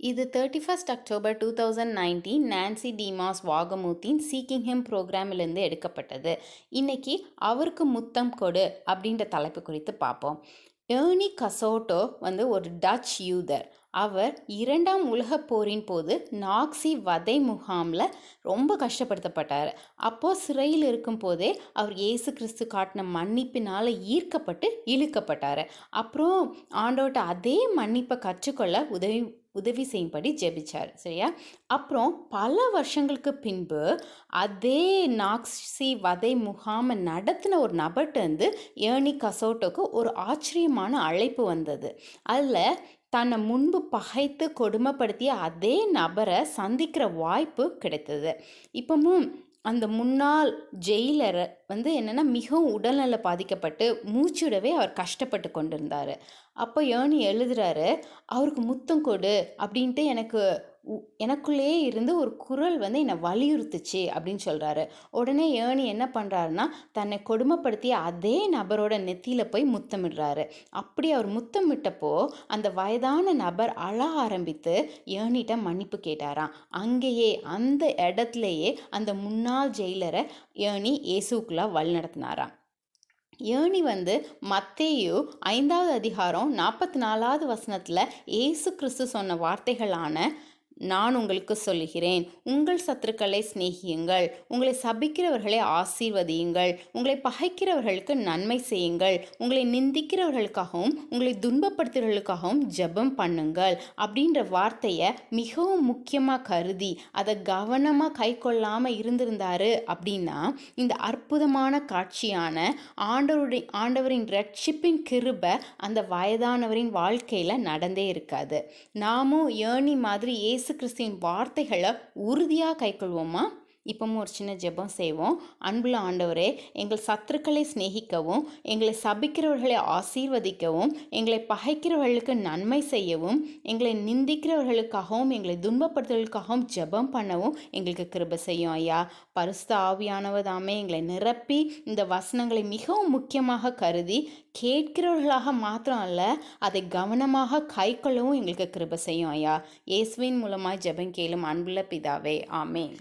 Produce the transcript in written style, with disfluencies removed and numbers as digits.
இது 31 October 2019 Nancy டிமாஸ் வாகமூத்தின் seeking him ப்ரோக்ராமிலிருந்து எடுக்கப்பட்டது. இன்னைக்கு அவருக்கு முத்தம் கொடு அப்படின்ற தலைப்பு குறித்து பார்ப்போம். ஏர்னி கசோட்டோ ஒரு டச் யூதர். அவர் 2ஆம் உலகப் போரின் போது நாக்சி வதை முகாமில் ரொம்ப கஷ்டப்படுத்தப்பட்டார். அப்போது சிறையில் இருக்கும் போதே அவர் இயேசு கிறிஸ்து காட்டின மன்னிப்பினால் ஈர்க்கப்பட்டு இழுக்கப்பட்டார். அப்புறம் ஆண்டவர்கிட்ட அதே மன்னிப்பை கற்றுக்கொள்ள உதவி செய்யும்படி ஜெபிச்சார். சரியா? அப்புறம் பல வருஷங்களுக்கு பின்பு அதே நாக்சி வதை முகாமை நடத்தின ஒரு நபர்கிட்ட ஏர்னி கசோட்டோக்கு ஒரு ஆச்சரியமான அழைப்பு வந்தது. அதில் தன்னை முன்பு பகைத்து கொடுமைப்படுத்திய அதே நபரை சந்திக்கிற வாய்ப்பு கிடைத்தது. இப்பவும் அந்த முன்னாள் ஜெயிலர் என்னென்னா மிகவும் உடல்நல பாதிக்கப்பட்டு மூச்சுடவே அவர் கஷ்டப்பட்டு கொண்டிருந்தார். அப்போ ஏர்னி எழுதுறாரு, அவருக்கு முத்தம் கொடு அப்படின்ட்டு எனக்குள்ளேயே இருந்து ஒரு குரல் என்னை வலியுறுத்துச்சு அப்படின்னு சொல்கிறாரு. உடனே ஏர்னி என்ன பண்ணுறாருன்னா, தன்னை கொடுமைப்படுத்திய அதே நபரோட நெத்தியில் போய் முத்தமிடுறாரு. அப்படி அவர் முத்தமிட்டப்போ அந்த வயதான நபர் அழ ஆரம்பித்து ஏர்னிட்ட மன்னிப்பு கேட்டாராம். அங்கேயே அந்த இடத்துலையே அந்த முன்னாள் ஜெயிலரை ஏர்னி இயேசுக்குள்ளே வழிநடத்தினாராம். ஏர்னி மத்தேயு 5ஆவது அதிகாரம் 44ஆவது வசனத்தில் இயேசு கிறிஸ்து சொன்ன வார்த்தைகளான, நான் உங்களுக்கு சொல்லுகிறேன், உங்கள் சத்துருக்களை சிநேகியுங்கள், உங்களை சபிக்கிறவர்களை ஆசீர்வதியுங்கள், உங்களை பகைக்கிறவர்களுக்கு நன்மை செய்யுங்கள், உங்களை நிந்திக்கிறவர்களுக்காகவும் உங்களை துன்பப்படுத்துகிறவர்களுக்காகவும் ஜெபம் பண்ணுங்கள் அப்படின்ற வார்த்தையை மிகவும் முக்கியமாக கருதி அதை கவனமாக கை கொள்ளாமல் இருந்திருந்தாரு அப்படின்னா இந்த அற்புதமான காட்சியான ஆண்டவரின் ரட்சிப்பின் கிருபை அந்த வயதானவரின் வாழ்க்கையில் நடந்தே இருக்காது. நாமும் ஏர்னி மாதிரி இயேசு கிறிஸ்துவின் வார்த்தைகளை உறுதியாக கைக்கொள்வோமா? இப்பவும் ஒரு சின்ன ஜெபம் செய்வோம். அன்புள்ள ஆண்டவரே, எங்கள் சத்துருக்களை சிநேகிக்கவும், எங்களை சபிக்கிறவர்களை ஆசீர்வதிக்கவும், எங்களை பகைக்கிறவர்களுக்கு நன்மை செய்யவும், எங்களை நிந்திக்கிறவர்களுக்காகவும் எங்களை துன்பப்படுத்துவதற்காகவும் ஜெபம் பண்ணவும் எங்களுக்கு கிருபை செய்யும் ஐயா. பரிசுத்த ஆவியானவர் தாமே எங்களை நிரப்பி இந்த வசனங்களை மிகவும் முக்கியமாக கருதி கேட்கிறவர்களாக மாத்திரம் அல்ல, அதை கவனமாக கை கொள்ளவும் எங்களுக்கு கிருபை செய்யும் ஐயா. இயேசுவின் மூலமாய் ஜெபம் கேளும் அன்புள்ள பிதாவே, ஆமென்.